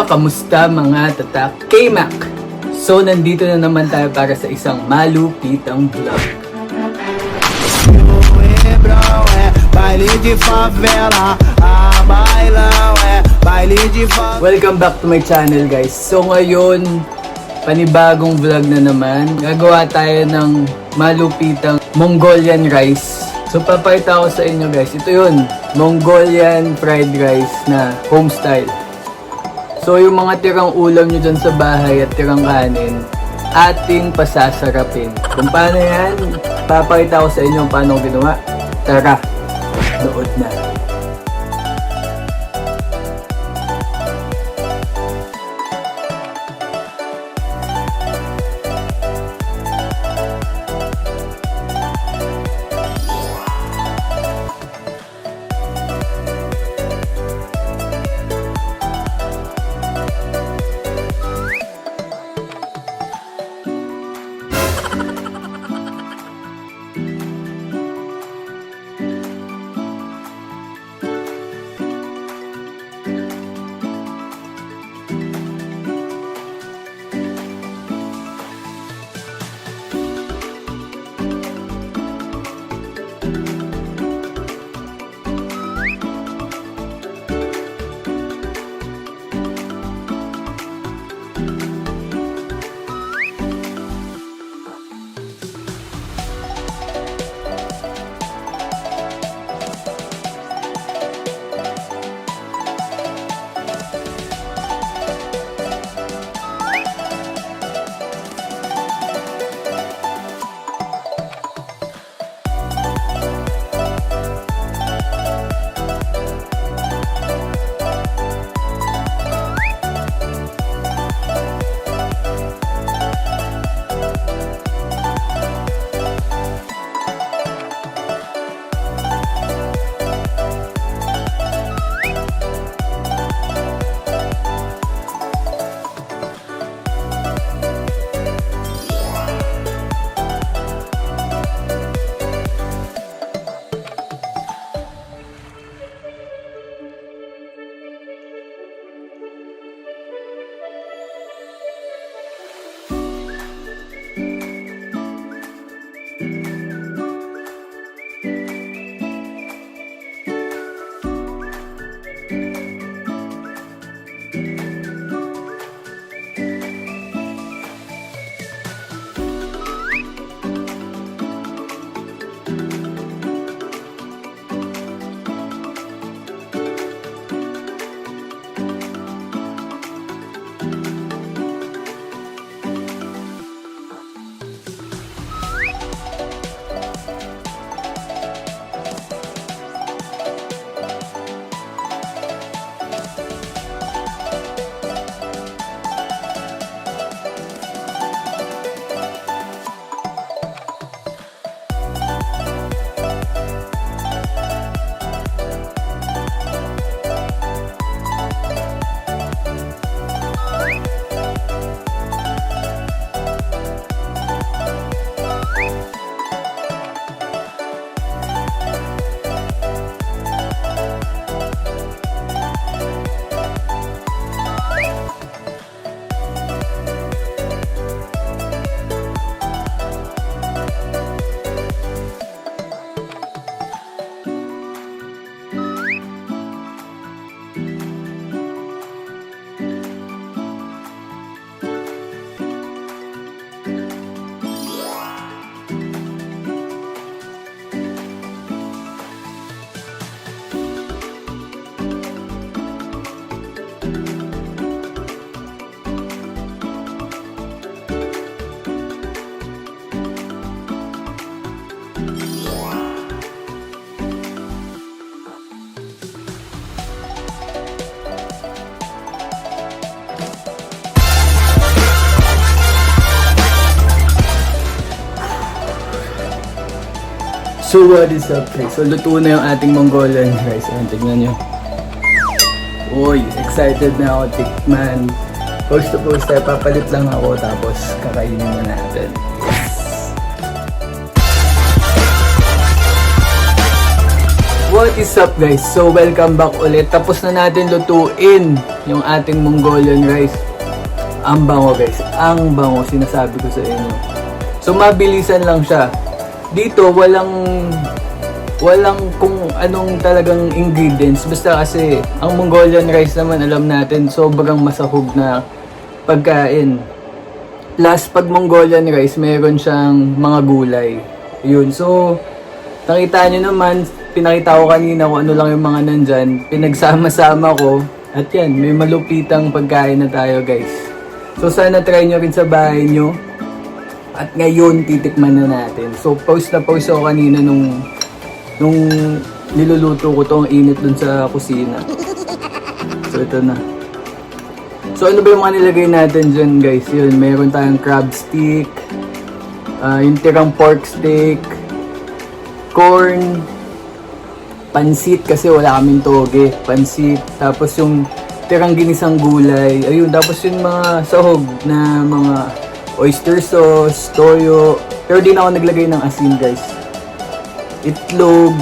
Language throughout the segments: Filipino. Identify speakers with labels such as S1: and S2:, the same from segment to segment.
S1: kamusta mga tatak KMac? So nandito na naman tayo para sa isang malupitang vlog. Welcome back to my channel guys. So ngayon, panibagong vlog na naman. Gagawa tayo ng malupitang Mongolian rice. So papakita ko sa inyo guys. Ito yun, Mongolian fried rice na home style. So yung mga tirang ulam nyo dyan sa bahay at tirang kanin, ating pasasarapin. Kung paano yan, papakita ko sa inyo paano ginawa. Tara, nood na. So what is up guys? So luto na yung ating Mongolian rice. Ayan, tignan nyo. Uy, excited na ako tikman. Post to post tayo, papalit lang ako tapos kakainin na natin. What is up guys? So welcome back ulit. Tapos na natin lutuin yung ating Mongolian rice. Ang bango guys, ang bango, sinasabi ko sa inyo. So mabilisan lang siya. Dito walang kung anong talagang ingredients. Basta kasi ang Mongolian rice naman alam natin sobrang masahog na pagkain. Plus pag Mongolian rice meron siyang mga gulay. Yun, so nakita nyo naman, pinakita ko kanina kung ano lang yung mga nandyan. Pinagsama-sama ko. At yan, may malupitang pagkain na tayo guys. So sana try nyo rin sa bahay nyo. At ngayon, titikman na natin. So pause na pause ako kanina nung niluluto ko to, ang init dun sa kusina. So ito na. So ano ba yung mga nilagay natin dyan guys? Yun, mayroon tayong crab stick, yung tirang pork steak, corn, pansit kasi wala kaming toge, pansit, tapos yung tirang ginisang gulay, ayun, tapos yung mga sahog na mga oyster sauce, toyo, pero di na ako naglagay ng asin guys, itlog,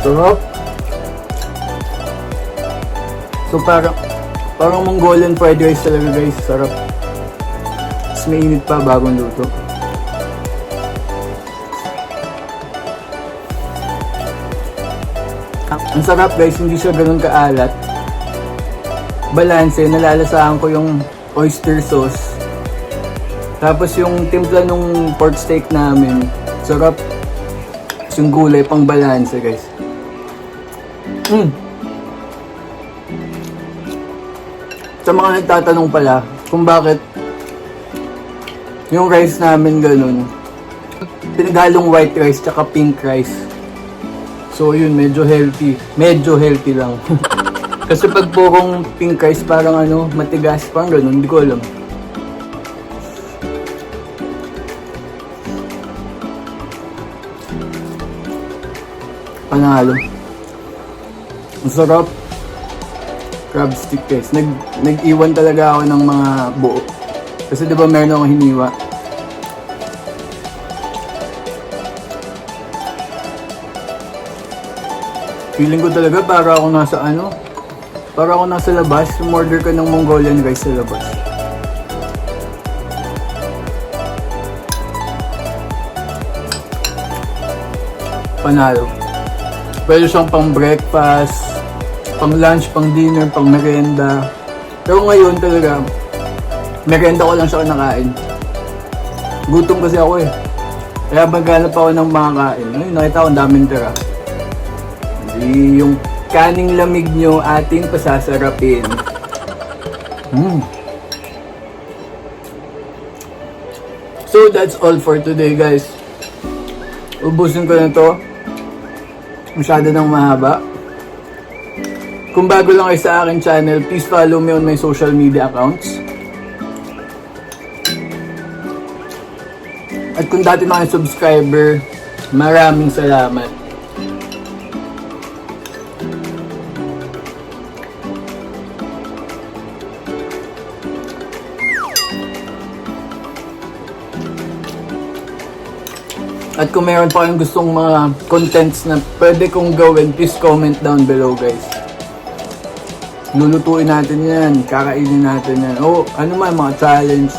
S1: sarap. So parang Mongolian fried rice talaga guys, sarap. Mas mainit pa bagong luto. Ang sarap guys, hindi siya ganun kaalat. Balanse, nalalasahan ko yung oyster sauce. Tapos yung timpla nung pork steak namin, sarap. Tapos yung gulay pang balanse guys. Sa mga nagtatanong pala kung bakit yung rice namin ganun, pinagalong white rice tsaka pink rice. So yun, medyo healthy lang. Kasi pag purong pink rice parang matigas, parang ganun, hindi ko alam. Panalo. Ang sarap. Crab stick guys. Nag-iwan talaga ako ng mga buo. Kasi diba meron akong hiniwa. Feeling ko talaga para ako nasa labas. Umorder ka ng Mongolian rice sa labas. Panalo. Pwede siyang pang breakfast, pang lunch, pang dinner, pang merienda. Pero ngayon talaga, merienda ko lang siya kinakain. Gutom kasi ako eh. Kaya maghanap ako ng mga kain. Ayun, nakita ko ang daming tira. Yung kaning lamig nyo ating pasasarapin. So that's all for today guys. Ubusin ko na to. Masyado nang mahaba. Kung bago lang kayo sa akin channel, please follow me on my social media accounts. At kung dati na kayo subscriber, maraming salamat. At kung meron pa kayong gustong mga contents na pwede kong gawin, please comment down below guys. Lulutuin natin yan, kakainin natin yan. O ano man, mga challenge.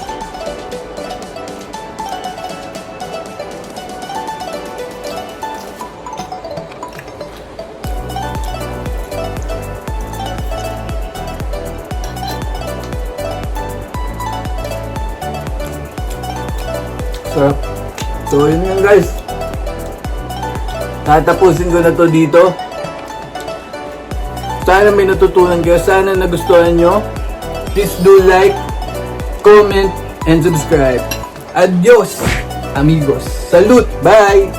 S1: So yun nga guys, tatapusin ko na to dito. Sana may natutunan kayo, sana nagustuhan nyo. Please do like, comment, and subscribe. Adios amigos, salute, bye.